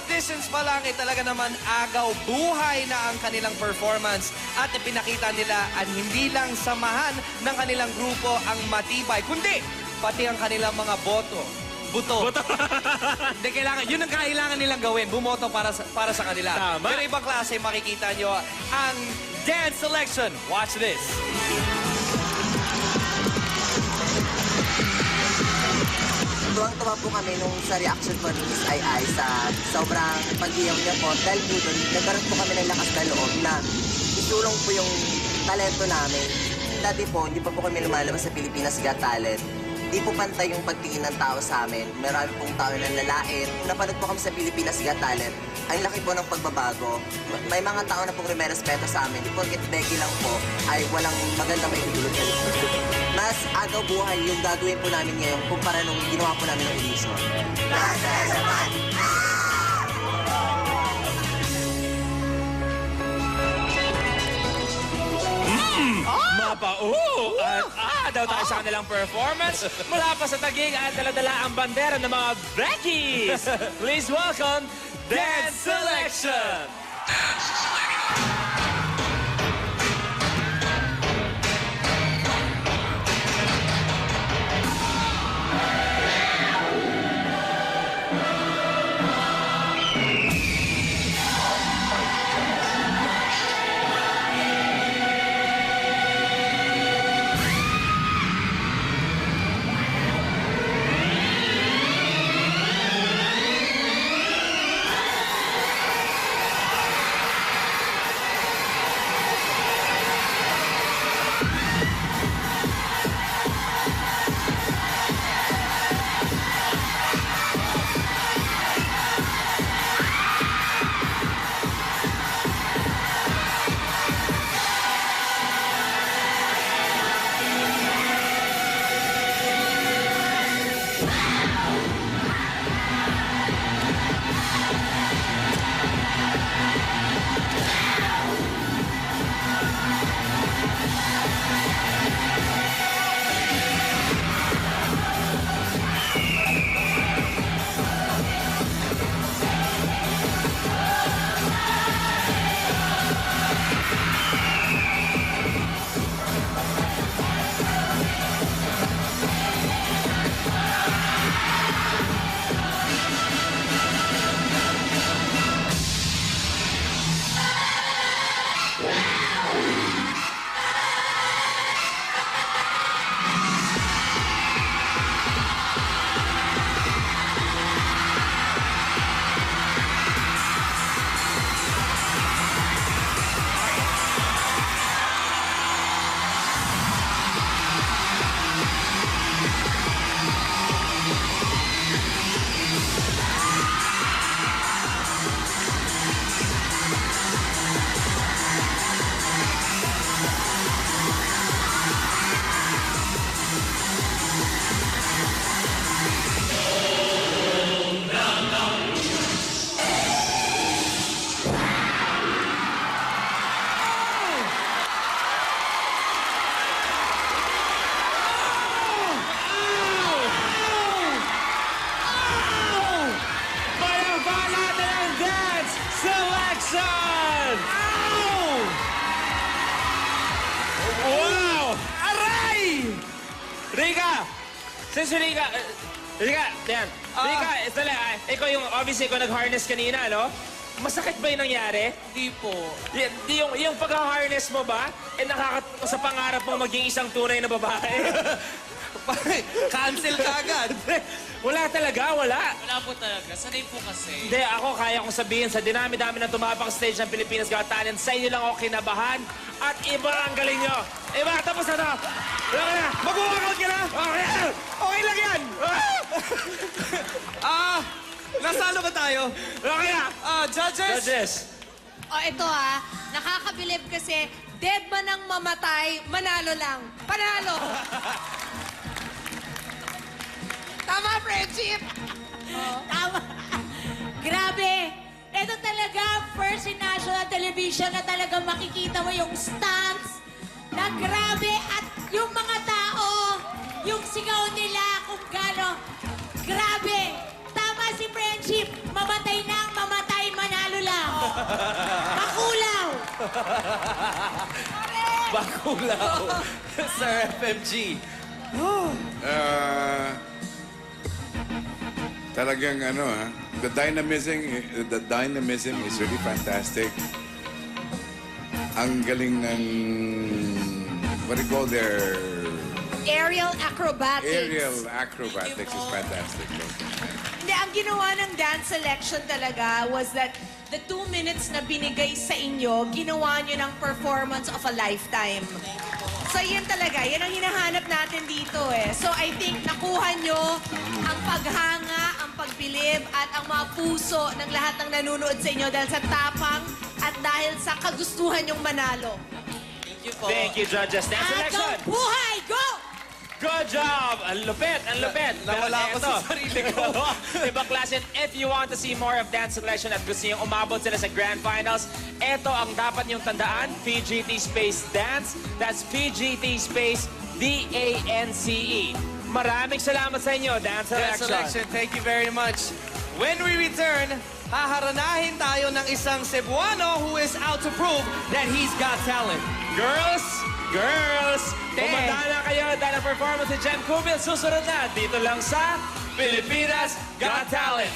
auditions pa lang, talaga naman agaw buhay na ang kanilang performance at ipinakita nila ang hindi lang samahan ng kanilang grupo ang matibay, kundi pati ang kanilang mga buto. Hindi, yun ang kailangan nilang gawin, bumoto para sa kanila. Tama. Pero ibang klase, makikita nyo ang dance selection. Watch this. Tuwang-tuwa po kami nung sa reaction po ni Miss Ai sa sobrang pag-iyaw niya po. Dahil po doon, nagkaroon po kami ng lakas na loob na isulong po yung talento namin. Dati po, hindi pa po kami lumalabas sa Pilipinas Got Talent. Hindi po pantay yung pagtingin ng tao sa amin. Marami pong tao na lalait. Napanood po kami sa Pilipinas Got Talent. Ang laki po ng pagbabago. May mga tao na pong rumerespeto sa amin. Di porket Becky lang po ay walang maganda may idulot. Mas agaw buhay yung gagawin po namin ngayon kumpara nung ginawa po namin ng audition. Mapao! At daw tayo sa kanilang performance mula pa sa tagig at daladala ang bandera ng mga Beckies! Please welcome Dance Selection! Wow! Aray! Rika! Since Rika... Rika, yan. Rika, ikaw yung, obviously, ikaw nag-harness kanina, no? Masakit ba yung nangyari? Di po. Yung pag-harness mo ba, nakakatawa sa pangarap mo maging isang tunay na babae? Cancel ka agad. Wala talaga, wala. Wala po talaga. Sanay po kasi. Hindi, ako kaya kong sabihin sa dinami-dami ng tumapang stage ng Pilipinas Got Talent, sa inyo lang ako kinabahan at iba ang galing nyo. Iba, tapos na to. Wala ka na. Mag-workout ka na? Okay, Okay lang yan. Nasalo ba tayo? okay na. Judges? Judges. O ito nakakabilib kasi dead man ang mamatay, manalo lang. Panalo! Tama, friendship! Tama. Grabe. Ito talaga, first in national television na talaga makikita mo yung stunts na grabe at yung mga tao, yung sigaw nila kung gaano. Grabe. Tama si Friendship. Mamatay na ang mamatay. Bakulaw. Sir FMG. Talagang the dynamism is really fantastic. Ang galing ng what do you call their Aerial acrobatics. aerial acrobatics is fantastic. Hindi, ang ginawa ng dance selection talaga was that the 2 minutes na binigay sa inyo, ginawa nyo ng performance of a lifetime. So, yan talaga. Yan ang hinahanap natin dito eh. So, I think nakuha nyo ang paghanga, ang pagbilib, at ang mga puso ng lahat ng nanonood sa inyo dahil sa tapang at dahil sa kagustuhan nyong manalo. Thank you, judges. Dance Agaw selection. buhay! Go! Good job! Ang lupit, ang lupit. Nawala ko sa sarili ko. Ibang klase. If you want to see more of dance selection at gusto niyong umabot sila sa grand finals, ito ang dapat niyong tandaan, PGT Space Dance. That's PGT Space DANCE. Maraming salamat sa inyo, Dance Dance Selection. selection, thank you very much. When we return, haharanahin tayo ng isang Cebuano who is out to prove that he's got talent. Girls, kumanda na kayo dahil ang performance ni Jen Cubil susunod na dito lang sa Pilipinas Got Talent.